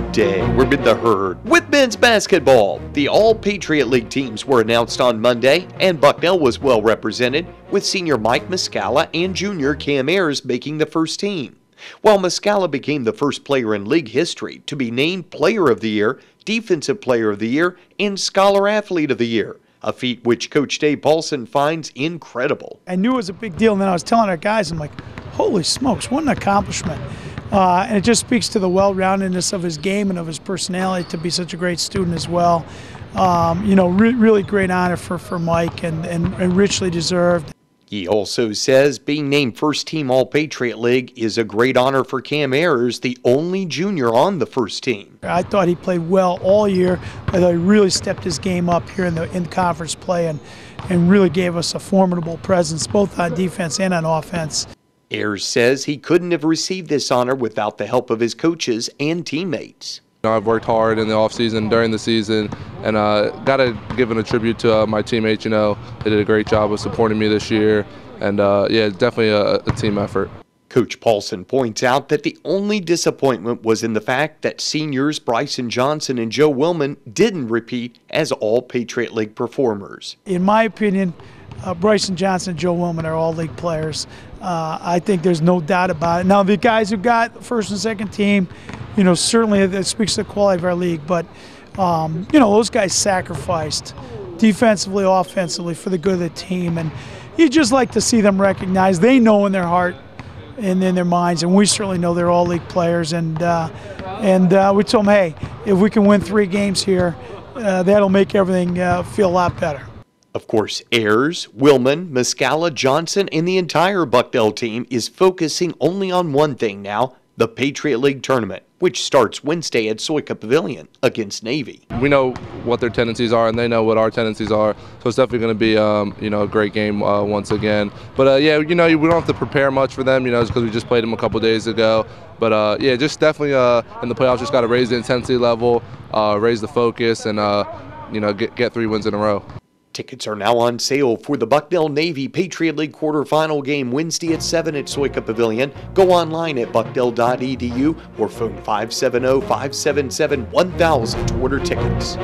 Today, we're in the herd with men's basketball. The All-Patriot League teams were announced on Monday, and Bucknell was well represented, with senior Mike Muscala and junior Cam Ayers making the first team. While Muscala became the first player in league history to be named Player of the Year, Defensive Player of the Year, and Scholar Athlete of the Year, a feat which Coach Dave Paulson finds incredible. I knew it was a big deal, and then I was telling our guys, I'm like, holy smokes, what an accomplishment. And it just speaks to the well-roundedness of his game and of his personality to be such a great student as well. Really great honor for Mike and richly deserved. He also says being named first team All-Patriot League is a great honor for Cam Ayers, the only junior on the first team. I thought he played well all year. I thought he really stepped his game up here in conference play and really gave us a formidable presence both on defense and on offense. Ayers says he couldn't have received this honor without the help of his coaches and teammates. I've worked hard in the offseason, during the season, and got to give a tribute to my teammates. They did a great job of supporting me this year, and definitely a team effort. Coach Paulson points out that the only disappointment was in the fact that seniors Bryson Johnson and Joe Willman didn't repeat as All-Patriot League performers. In my opinion, Bryson Johnson and Joe Willman are all league players. I think there's no doubt about it. Now, the guys who got first and second team, certainly that speaks to the quality of our league. But, those guys sacrificed defensively, offensively for the good of the team. And you just like to see them recognized. They know in their heart and in their minds, and we certainly know they're all league players. And we told them, hey, if we can win 3 games here, that'll make everything feel a lot better. Of course, Ayers, Willman, Muscala, Johnson, and the entire Bucknell team is focusing only on one thing now, the Patriot League tournament, which starts Wednesday at Soika Pavilion against Navy. We know what their tendencies are, and they know what our tendencies are, so it's definitely going to be a great game once again. But we don't have to prepare much for them, because we just played them a couple days ago. But just definitely in the playoffs, just got to raise the intensity level, raise the focus, and get 3 wins in a row. Tickets are now on sale for the Bucknell-Navy Patriot League quarterfinal game Wednesday at 7 at Soika Pavilion. Go online at bucknell.edu or phone 570-577-1000 to order tickets.